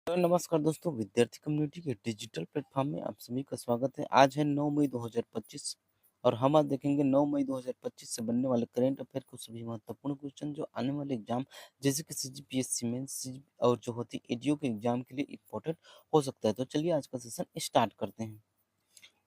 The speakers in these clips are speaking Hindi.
नमस्कार दोस्तों, विद्यार्थी कम्युनिटी के डिजिटल प्लेटफॉर्म में आप सभी का स्वागत है। आज है 9 मई 2025 और हम आज देखेंगे 9 मई 2025 से बनने वाले करंट अफेयर को सभी महत्वपूर्ण क्वेश्चन जो आने वाले एग्जाम जैसे कि सीजीपीएससी मेंस और जो होती एडीओ के एग्जाम के लिए इम्पोर्टेंट हो सकता है। तो चलिए आज का सेशन स्टार्ट करते हैं।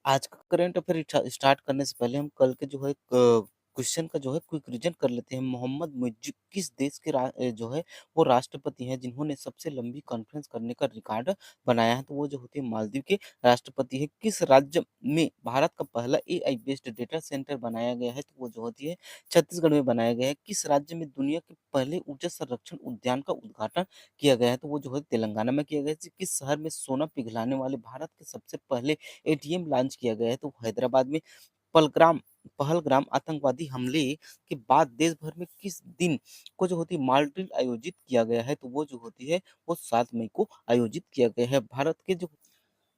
आज का करंट अफेयर स्टार्ट करने से पहले हम कल के जो है क्वेश्चन का जो है क्विक रिवीजन कर लेते हैं। मोहम्मद मुइज़्ज़ किस देश के जो है वो राष्ट्रपति हैं जिन्होंने सबसे लंबी कॉन्फ्रेंस करने का रिकॉर्ड बनाया है? तो वो जो होती है मालदीव के राष्ट्रपति है। किस राज्य में भारत का पहला एआई बेस्ड डेटा सेंटर बनाया गया है? तो वो जो होती है छत्तीसगढ़ में बनाया गया है। किस राज्य में दुनिया के पहले ऊर्जा संरक्षण उद्यान का उद्घाटन किया गया है? तो वो जो है तेलंगाना में किया गया है। किस शहर में सोना पिघलाने वाले भारत के सबसे पहले एटीएम लॉन्च किया गया है? तो हैदराबाद में। पलग्राम पहलग्राम आतंकवादी हमले के बाद देश भर में किस दिन को जो होती है मॉक ड्रिल आयोजित किया गया है? तो वो जो होती है वो 7 मई को आयोजित किया गया है। भारत के जो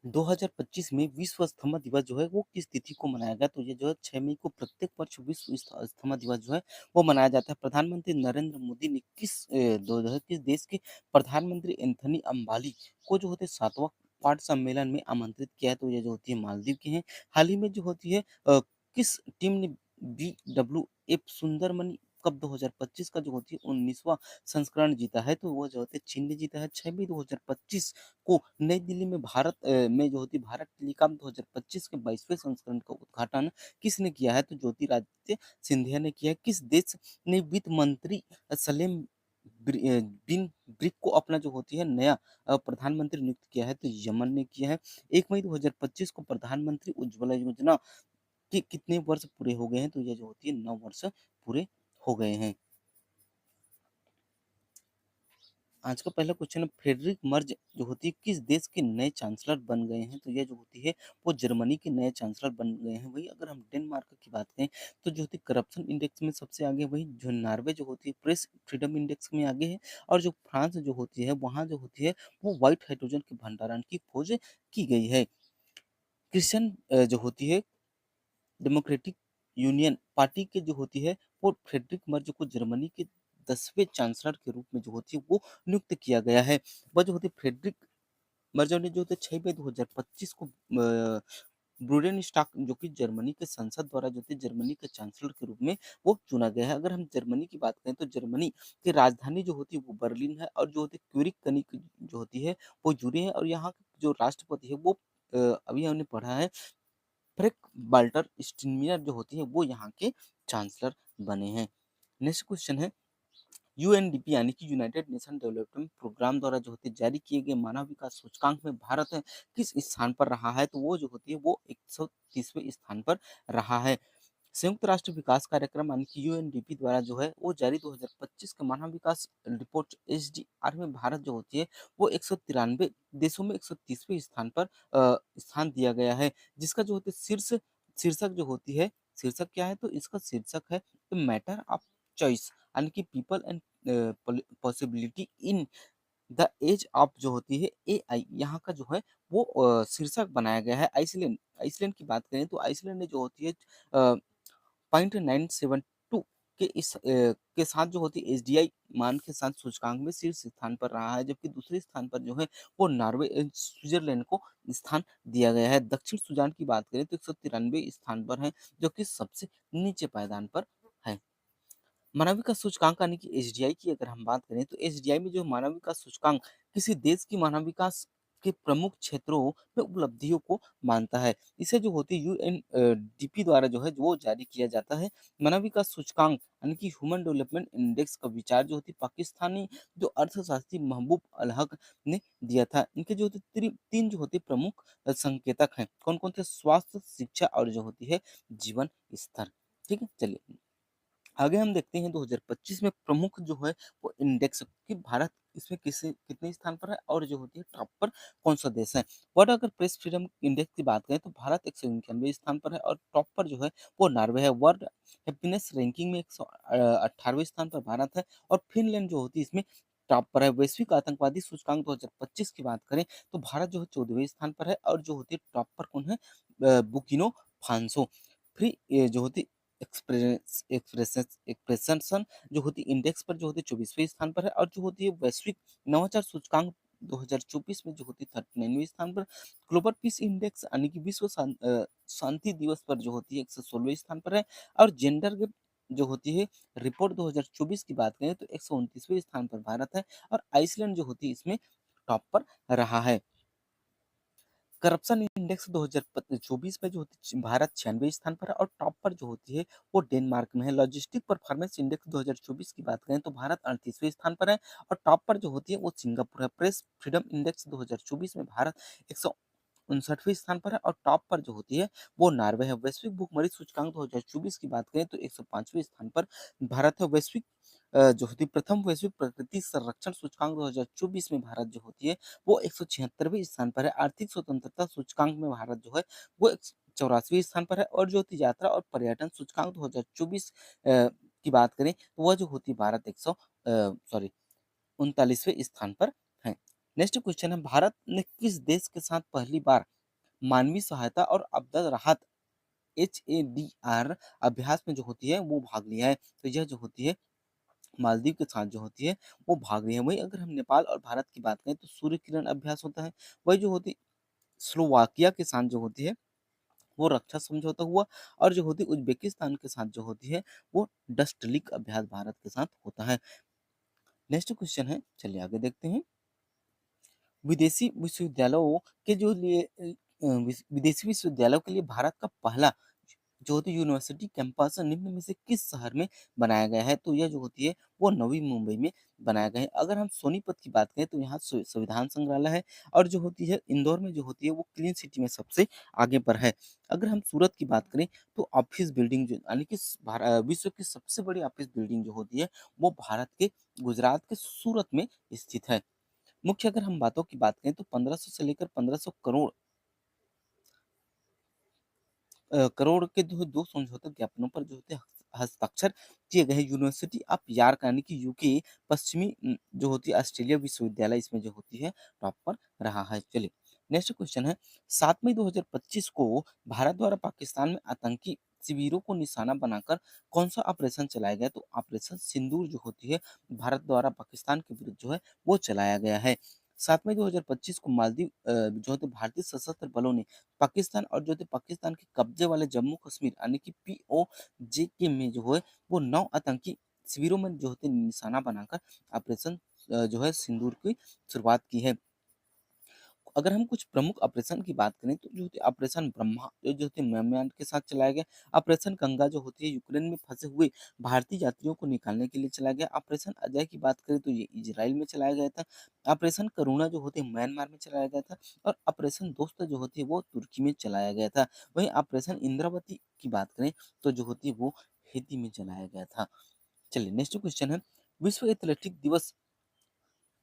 2025 में विश्व अस्थमा दिवस जो है वो किस तिथि को मनाया गया? तो ये जो है 6 मई को प्रत्येक वर्ष विश्व अस्थमा दिवस जो है वो मनाया जाता है। प्रधानमंत्री नरेंद्र मोदी ने किस देश के प्रधानमंत्री एंथनी अम्बाली को जो होते 7वां क्वाड सम्मेलन में आमंत्रित किया है? तो ये जो होती है मालदीव की हैं। हाल ही में जो होती है किस टीम ने बीडब्ल्यूएफ सुंदरमणि कप 2025 का जो होती है 19वां संस्करण जीता है? तो वो जो होते है चीन ने जीता है। 6 मई 2025 को नई दिल्ली में में जो होती भारत टेलीकॉम 2025 के 22वें संस्करण का उद्घाटन किसने किया है? तो ज्योतिरादित्य सिंधिया ने किया है। किस देश ने वित्त मंत्री सलेम बिन ब्रिक को अपना जो होती है नया प्रधानमंत्री नियुक्त किया है? तो यमन ने किया है। 1 मई 2025 को प्रधानमंत्री उज्ज्वला योजना के कितने वर्ष पूरे हो गए हैं? तो ये जो होती है 9 वर्ष पूरे हो गए हैं। आज का पहला क्वेश्चन है फ्रेडरिक मर्ज जो होती है किस देश के नए चांसलर बन गए हैं? तो ये जो होती है वो जर्मनी के नए चांसलर बन गए हैं। वही अगर हम डेनमार्क की बात करें तो जो होती है करप्शन इंडेक्स में सबसे आगे, वही जो नॉर्वे जो होती है प्रेस फ्रीडम इंडेक्स में आगे है, और जो फ्रांस जो होती है वहाँ जो होती है वो व्हाइट हाइड्रोजन के भंडारण की खोज की गई है। क्रिश्चियन जो होती है डेमोक्रेटिक यूनियन पार्टी के जो होती है वो फ्रेडरिक मर्ज को जर्मनी के 10वें चांसलर के रूप में जो होती है वो नियुक्त किया गया है। वह जो होती है फ्रेडरिक मर्ज ने जो होते 6 मई 2025 को ब्रूडेनस्टाक जो कि जर्मनी के संसद द्वारा जो थे जर्मनी के चांसलर के रूप में वो चुना गया है। अगर हम जर्मनी की बात करें तो जर्मनी की राजधानी जो होती है वो बर्लिन है, और जो होती है क्यूरिक कनिक जो होती है वो यूरी है, और यहाँ के जो राष्ट्रपति है वो अभी हमने पढ़ा है फ्रैंक वाल्टर स्टीनमीयर जो होती है वो यहाँ के चांसलर बने हैं। नेक्स्ट क्वेश्चन है यूएनडीपी यानी कि यूनाइटेड नेशन डेवलपमेंट प्रोग्राम द्वारा जो होती है जारी किए गए मानव विकास सूचकांक में भारत किस स्थान पर रहा है? तो वो जो होती है वो 130वें स्थान पर रहा है। संयुक्त राष्ट्र विकास कार्यक्रम यानी कि यूएनडीपी द्वारा जो है वो जारी 2025 का मानव विकास रिपोर्ट एसडीआर में भारत जो होती है वो 193 देशों में 130वें स्थान पर स्थान दिया गया है, जिसका जो होती है शीर्षक जो होती है, शीर्षक क्या है? तो इसका शीर्षक है मैटर ऑफ चॉइस यानी कि people and possibility in the age of जो होती है एआई, यहाँ का जो है वो शीर्षक बनाया गया है। आइसलैंड आइसलैंड की बात करें तो आइसलैंड ने जो होती है 0.972 के साथ जो होती है एसडीआई मान के साथ सूचकांक में शीर्ष स्थान पर रहा है, जबकि दूसरे स्थान पर जो है वो नॉर्वे स्विट्जरलैंड को स्थान दिया गया है। दक्षिण सुडान की बात करें तो 193 स्थान पर है, जो कि सबसे नीचे पायदान पर है। मानव विकास सूचकांक यानी कि एसडीआई की अगर हम बात करें तो एसडीआई में जो मानव विकास सूचकांक किसी देश की मानव विकास के प्रमुख क्षेत्रों में उपलब्धियों को मानता है। इसे जो होती है यूएनडीपी द्वारा जो है वो जारी किया जाता है। मानव विकास सूचकांक यानी कि ह्यूमन डेवलपमेंट इंडेक्स का विचार जो होती है पाकिस्तानी जो अर्थशास्त्री महबूब अल हक ने दिया था। इनके जो होते तीन जो होते प्रमुख संकेतक हैं, कौन कौन थे? स्वास्थ्य, शिक्षा और जो होती है जीवन स्तर। ठीक है, चलिए आगे हम देखते हैं 2025 में प्रमुख जो है वो इंडेक्स कि भारत इसमें कितने स्थान पर है, और जो होती है टॉप पर कौन सा देश है। वर्ल्ड अगर प्रेस फ्रीडम इंडेक्स की बात करें तो भारत 191 स्थान पर है, और टॉप पर जो है वो नॉर्वे है। वर्ल्ड हैप्पीनेस रैंकिंग में 118वें स्थान पर भारत है, और फिनलैंड जो होती है इसमें टॉप पर है। वैश्विक आतंकवादी सूचकांक 2025 की बात करें तो भारत जो है 14वें स्थान पर है, और जो होती है टॉप पर कौन है? बुकिनो फांसो। फिर ये जो होती एक्सप्रेशन जो होती है इंडेक्स पर जो होती है 24वें स्थान पर है, और जो होती है वैश्विक नवाचार सूचकांक 2024 में जो होती है 39वें स्थान पर, ग्लोबल पीस इंडेक्स यानी कि विश्व शांति दिवस पर जो होती है 116वें स्थान पर है, और जेंडर गैप जो होती है रिपोर्ट 2024 की बात करें तो 129वें स्थान पर भारत है, और आइसलैंड जो होती है इसमें टॉप पर रहा है। करप्शन इंडेक्स 2024 में जो होती है भारत 96वें स्थान पर है, और टॉप पर जो होती है वो डेनमार्क में है। लॉजिस्टिक परफॉर्मेंस इंडेक्स 2024 की बात करें तो भारत 38वें स्थान पर है, और टॉप पर जो होती है वो सिंगापुर है। प्रेस फ्रीडम इंडेक्स 2024 में भारत 159वें स्थान पर है, और टॉप पर जो होती है वो नॉर्वे है। वैश्विक भुखमरी सूचकांक 2024 की बात करें तो 105वें स्थान पर भारत है। वैश्विक जो होती है प्रथम वैश्विक प्रकृति संरक्षण सूचकांक 2024 में भारत जो होती है वो 176वें स्थान पर है। आर्थिक स्वतंत्रता सूचकांक में भारत जो है वो 84वें स्थान पर है, और जो होती यात्रा और पर्यटन सूचकांक 2024 की बात करें तो वह जो होती है भारत 39वें स्थान पर है। नेक्स्ट क्वेश्चन है, भारत ने किस देश के साथ पहली बार मानवीय सहायता और आपदा राहत HADR अभ्यास में जो होती है वो भाग लिया है? तो यह जो होती है मालदीव के साथ जो होती है वो भाग रही है। वहीं अगर हम नेपाल और भारत की बात करें तो सूर्य किरण अभ्यास होता है। वही जो होती स्लोवाकिया के साथ जो होती है वो रक्षा समझौता हुआ, और जो होती उज्बेकिस्तान के साथ जो होती है वो डस्ट लीक अभ्यास भारत के साथ होता है। नेक्स्ट क्वेश्चन है, चलिए आगे देखते हैं। विदेशी विश्वविद्यालयों के जो लिए विदेशी विश्वविद्यालयों के लिए भारत का पहला जो होती है यूनिवर्सिटी कैंपस निम्न में से किस शहर में बनाया गया है? तो यह जो होती है वो नवी मुंबई में बनाया गया है। अगर हम सोनीपत की बात करें तो यहाँ संविधान संग्रहालय है, और जो होती है इंदौर में जो होती है वो क्लीन सिटी में सबसे आगे पर है। अगर हम सूरत की बात करें तो ऑफिस बिल्डिंग जो यानी कि विश्व की सबसे बड़ी ऑफिस बिल्डिंग जो होती है वो भारत के गुजरात के सूरत में स्थित है। मुख्य अगर हम बातों की बात करें तो 1500 से लेकर 1500 करोड़ के जो है 2 समझौता ज्ञापनों पर जो होते हैं हस्ताक्षर किए गए हैं। यूनिवर्सिटी ऑफ यॉर्क यानी कि यूके पश्चिमी जो होती है ऑस्ट्रेलिया विश्वविद्यालय इसमें जो होती है टॉप पर रहा है। चलिए नेक्स्ट क्वेश्चन है, 7 मई 2025 को भारत द्वारा पाकिस्तान में आतंकी शिविरों को निशाना बनाकर कौन सा ऑपरेशन चलाया गया? तो ऑपरेशन सिंदूर जो होती है भारत द्वारा पाकिस्तान के विरुद्ध जो है वो चलाया गया है। 7 मई 2025 को मालदीव जो है भारतीय सशस्त्र बलों ने पाकिस्तान और जो थे पाकिस्तान के कब्जे वाले जम्मू कश्मीर यानी कि POJK में जो है वो 9 आतंकी शिविरों में जो होते निशाना बनाकर ऑपरेशन जो है सिंदूर की शुरुआत की है। अगर हम कुछ प्रमुख ऑपरेशन की बात करें तो जो होती है ऑपरेशन ब्रह्मा जो होती है म्यांमार के साथ चलाया गया। ऑपरेशन गंगा जो होती है यूक्रेन में फंसे हुए भारतीय यात्रियों को निकालने के लिए चलाया गया। ऑपरेशन अजय की बात करें तो ये इजराइल में चलाया गया था। ऑपरेशन करुणा जो होती है म्यांमार में चलाया गया था, और ऑपरेशन दोस्त जो होती है वो तुर्की में चलाया गया था। वहीं ऑपरेशन इंद्रावती की बात करें तो जो होती है वो हेती में चलाया गया था। चलिए नेक्स्ट क्वेश्चन है, विश्व एथलेटिक दिवस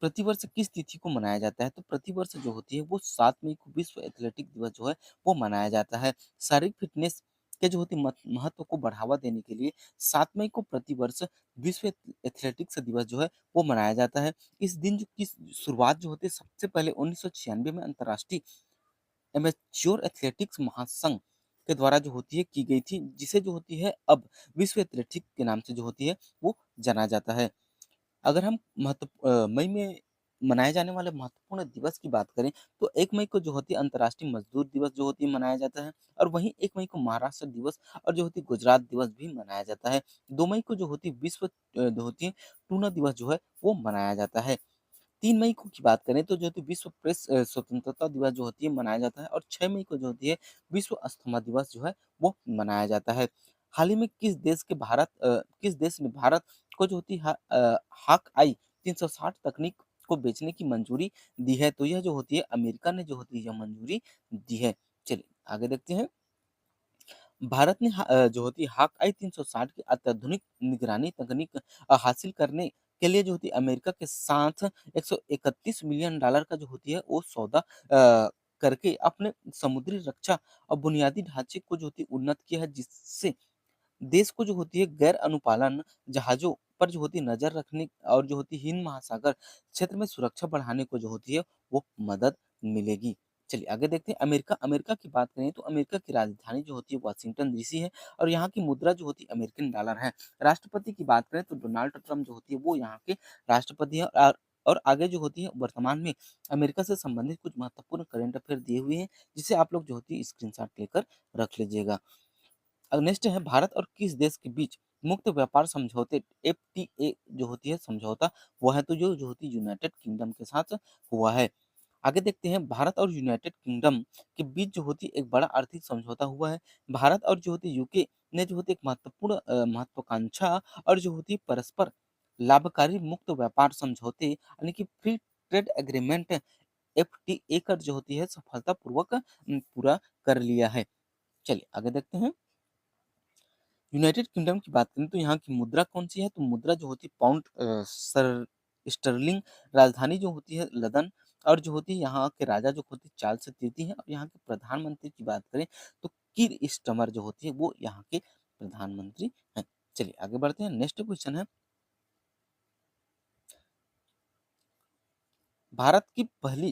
प्रतिवर्ष किस तिथि को मनाया जाता है? तो प्रतिवर्ष जो होती है वो 7 मई को विश्व एथलेटिक दिवस जो है वो मनाया जाता है। शारीरिक फिटनेस के जो होती है महत्व को बढ़ावा देने के लिए 7 मई को प्रतिवर्ष विश्व एथलेटिक्स दिवस जो है वो मनाया जाता है। इस दिन जो की शुरुआत जो होती है सबसे पहले 1996 में अंतर्राष्ट्रीय एमेच्योर एथलेटिक्स महासंघ के द्वारा जो होती है की गई थी, जिसे जो होती है अब विश्व एथलेटिक के नाम से जो होती है वो जाना जाता है। अगर हम मई में मनाए जाने वाले महत्वपूर्ण दिवस की बात करें तो 1 मई को जो होती है अंतर्राष्ट्रीय मजदूर दिवस जो होती है मनाया जाता है, और वहीं 1 मई को महाराष्ट्र दिवस और जो होती है गुजरात दिवस भी मनाया जाता है। 2 मई को जो होती है विश्व जो होती है टूना दिवस जो है वो मनाया जाता है। 3 मई को की बात करें तो जो होती है विश्व प्रेस स्वतंत्रता दिवस जो होती है मनाया जाता है, और 6 मई को जो होती है विश्व अस्थमा दिवस जो है वो मनाया जाता है। हाल ही में किस देश ने भारत को जो होती है हाक आई 360 तकनीक को बेचने की मंजूरी दी है? तो यह जो होती है अमेरिका ने जो होती है यह मंजूरी दी है। चलिए आगे देखते हैं। भारत ने जो होती है हाक-आई 360 की अत्याधुनिक निगरानी तकनीक हासिल करने के लिए जो होती है अमेरिका के साथ 131 मिलियन डॉलर का जो होती है वो सौदा करके अपने समुद्री रक्षा और बुनियादी ढांचे को जो होती है उन्नत किया है, जिससे देश को जो होती है गैर अनुपालन जहाज़ों पर जो होती है नज़र रखने और जो होती है हिंद महासागर क्षेत्र में सुरक्षा बढ़ाने को जो होती है वो मदद मिलेगी। चलिए आगे देखते हैं। अमेरिका अमेरिका की बात करें तो अमेरिका की राजधानी जो होती है वाशिंगटन डीसी है, और यहाँ की मुद्रा जो होती है अमेरिकन डॉलर है। राष्ट्रपति की बात करें तो डोनाल्ड ट्रम्प जो होती है वो यहाँ के राष्ट्रपति है। और आगे जो होती है वर्तमान में अमेरिका से संबंधित कुछ महत्वपूर्ण करंट अफेयर दिए हुए हैं, जिसे आप लोग जो होती है स्क्रीनशॉट लेकर रख लीजिएगा। अब नेक्स्ट है भारत और किस देश के बीच मुक्त व्यापार समझौते एफटीए जो होती है समझौता हुआ है, तो जो होती है यूनाइटेड किंगडम के साथ हुआ है। आगे देखते हैं भारत और यूनाइटेड किंगडम के बीच जो होती है एक बड़ा आर्थिक समझौता हुआ है। भारत और जो होती है यूके ने जो होती है एक महत्वपूर्ण महत्वाकांक्षा और जो होती है परस्पर लाभकारी मुक्त व्यापार समझौते यानी कि फ्री ट्रेड एग्रीमेंट एफटीए कर जो होती है सफलतापूर्वक पूरा कर लिया है। चलिए आगे देखते हैं। यूनाइटेड किंगडम की बात करें तो यहाँ की मुद्रा कौन-सी है? तो मुद्रा जो होती है पाउंड सर स्टर्लिंग, राजधानी जो होती है लंदन और जो होती है यहाँ के राजा जो होते हैं चार्ल्स तृतीय हैं और यहाँ के प्रधानमंत्री की बात करें तो कीर स्टारमर जो होती है वो यहाँ के प्रधानमंत्री हैं। चलिए आगे बढ़ते हैं। नेक्स्ट क्वेश्चन है भारत की पहली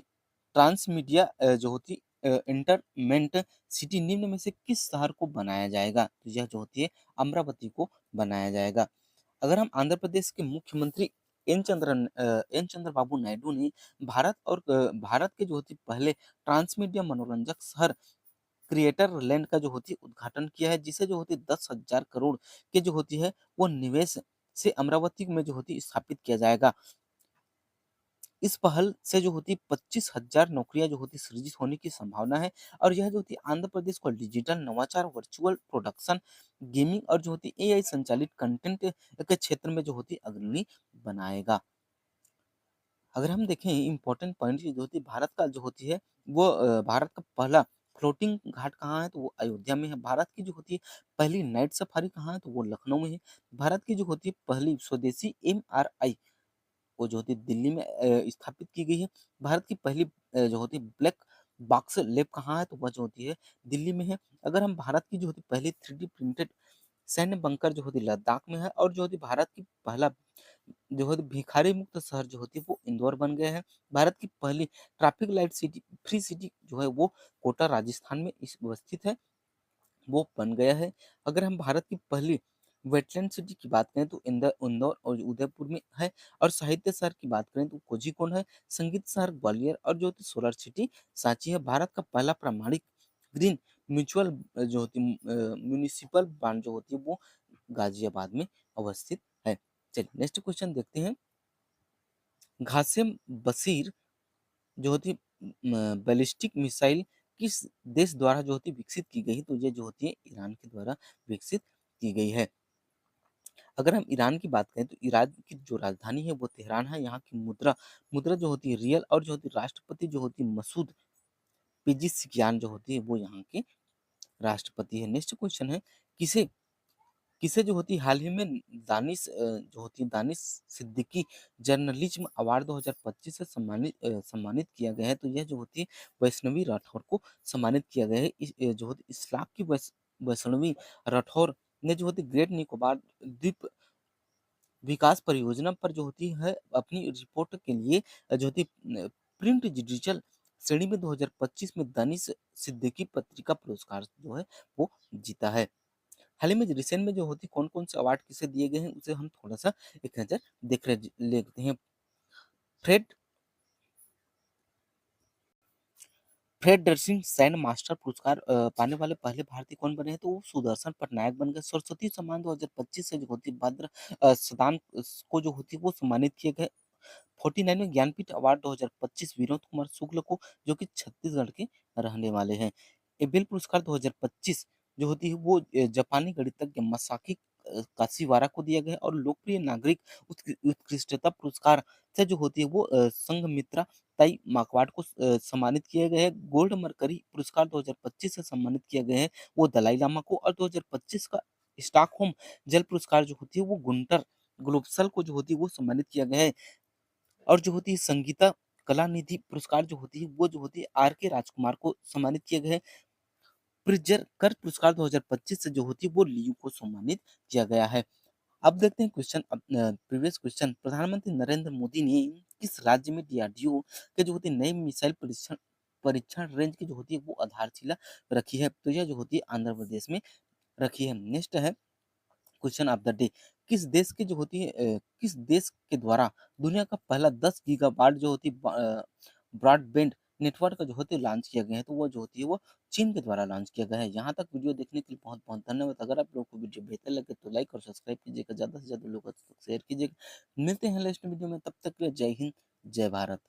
ट्रांसमीडिया जो होती इंटरमेंट सिटी निम्न में से किस शहर को बनाया जाएगा? तो यह जो होती है अमरावती को बनाया जाएगा। अगर हम आंध्र प्रदेश के मुख्यमंत्री एन चंद्र बाबू नायडू ने भारत के जो होती पहले ट्रांसमीडिया मनोरंजक शहर क्रिएटर लैंड का जो होती है उद्घाटन किया है, जिसे जो होती है 10,000 करोड़ के जो होती है वो निवेश से अमरावती में जो होती है स्थापित किया जाएगा। इस पहल से जो होती है 25,000 नौकरियां जो होती सृजित होने की संभावना है और यह जो होती है आंध्र प्रदेश को डिजिटल नवाचार, वर्चुअल प्रोडक्शन, गेमिंग और जो होती है एआई संचालित कंटेंट के क्षेत्र में जो होती है अग्रणी बनाएगा। अगर हम देखें इम्पोर्टेंट पॉइंट जो होती है भारत का जो होती है वो भारत का पहला फ्लोटिंग घाट कहाँ है? तो वो अयोध्या में है। भारत की जो होती है पहली नाइट सफारी कहाँ है? तो वो लखनऊ में है। भारत की जो होती है पहली स्वदेशी एमआरआई वो जो होती है दिल्ली में स्थापित की गई है। भारत की पहली जो होती है ब्लैक बॉक्स लैब कहाँ है? तो वह जो होती है दिल्ली में है। अगर हम भारत की जो होती है पहली 3D प्रिंटेड सैन्य बंकर जो होती है लद्दाख में है और जो होती है भारत की पहला जो होती है भिखारी मुक्त शहर जो होती है वो इंदौर बन गया है। भारत की पहली traffic light city free city जो है वो कोटा राजस्थान में स्थित है, वो बन गया है। अगर हम भारत की पहली वेटलैंड सिटी की बात करें तो इंदौर और उदयपुर में है और साहित्य शहर की बात करें तो कोझीकोड है। संगीत शहर ग्वालियर और जो होती सोलर सिटी सांची है। भारत का पहला प्रामाणिक ग्रीन म्यूचुअल जो होती म्युनिसिपल बॉन्ड जो होती है वो गाजियाबाद में अवस्थित है। चलिए नेक्स्ट क्वेश्चन देखते हैं। घासिम बशीर जो होती है बैलिस्टिक मिसाइल किस देश द्वारा जो होती है विकसित की गई? तो ये जो होती है ईरान के द्वारा विकसित की गई है। अगर हम ईरान की बात करें तो ईरान की जो राजधानी है वो तेहरान है। यहाँ की मुद्रा मुद्रा जो होती है रियल और जो होती है राष्ट्रपति जो होती है मसूद पेजिशकियान जो होती है वो यहाँ के राष्ट्रपति है। नेक्स्ट क्वेश्चन है किसे किसे जो होती है हाल ही में जो होती है दानिश सिद्दीकी जर्नलिज्म अवार्ड 2025 से सम्मानित किया गया है। तो यह जो होती है वैष्णवी राठौर को सम्मानित किया गया है। जो होती है इस्लाम की वैष्णवी राठौर ने जो होती है ग्रेट निकोबार द्वीप विकास परियोजना पर जो होती है अपनी रिपोर्ट के लिए जो होती है प्रिंट डिजिटल श्रेणी में 2025 में दानिश सिद्दीकी पत्रिका पुरस्कार जो है वो जीता है। हाल ही में रिसेंट में जो होती कौन-कौन से अवार्ड किसे दिए गए हैं, उसे हम थोड़ा-सा एक नज़र देख रहे लेते हैं। फ्रेड फ्रेडरसिंह सैन मास्टर पुरस्कार पाने वाले पहले भारतीय कौन बने हैं? तो वो सुदर्शन पटनायक बन गए। सरस्वती सम्मान 2025 से जो होती है भद्र सदान को जो होती है वो सम्मानित किए गए। 49वें ज्ञानपीठ अवार्ड 2025 विनोद कुमार शुक्ल को जो कि छत्तीसगढ़ के रहने वाले हैं। एबेल पुरस्कार 2025 जो होती है वो जापानी गणितज्ञ मसाकी काशिवारा को दिया गया है और लोकप्रिय नागरिक उत्कृष्टता पुरस्कार से जो होती है वो संघमित्रा ताई माकवाड को सम्मानित किया गया है। गोल्ड मरकरी पुरस्कार 2025 से सम्मानित किया गया है वो दलाई लामा को और 2025 का स्टॉकहोम जल पुरस्कार जो होती है वो गुंटर ग्लोबसल को जो होती है वो सम्मानित किया गया है। और जो होती है संगीता कलानिधि पुरस्कार जो होती है वो जो होती है आर के राजकुमार को सम्मानित किया गया है। प्रिजर कर पुरस्कार 2025 से जो होती है वो लियू को सम्मानित किया गया है। अब देखते हैं प्रीवियस क्वेश्चन प्रधानमंत्री नरेंद्र मोदी ने किस राज्य में डीआरडीओ के जो होती है नई मिसाइल परीक्षण परीक्षण रेंज की जो होती है वो आधारशिला रखी है? तो यह जो होती है आंध्र प्रदेश में रखी है। नेक्स्ट है क्वेश्चन ऑफ द डे, किस देश के द्वारा दुनिया का पहला 10 गीगाबाइट जो होती है ब्रॉडबैंड नेटवर्क जो होती है लॉन्च किया गया है, तो वो जो होती है वो चीन के द्वारा लॉन्च किया गया है। यहाँ तक वीडियो देखने के लिए बहुत-बहुत धन्यवाद। अगर आप लोगों को वीडियो बेहतर लगे तो लाइक और सब्सक्राइब कीजिएगा, ज़्यादा से ज़्यादा लोगों तक शेयर कीजिएगा। मिलते हैं नेक्स्ट वीडियो में, तब तक के लिए जय हिंद, जय भारत।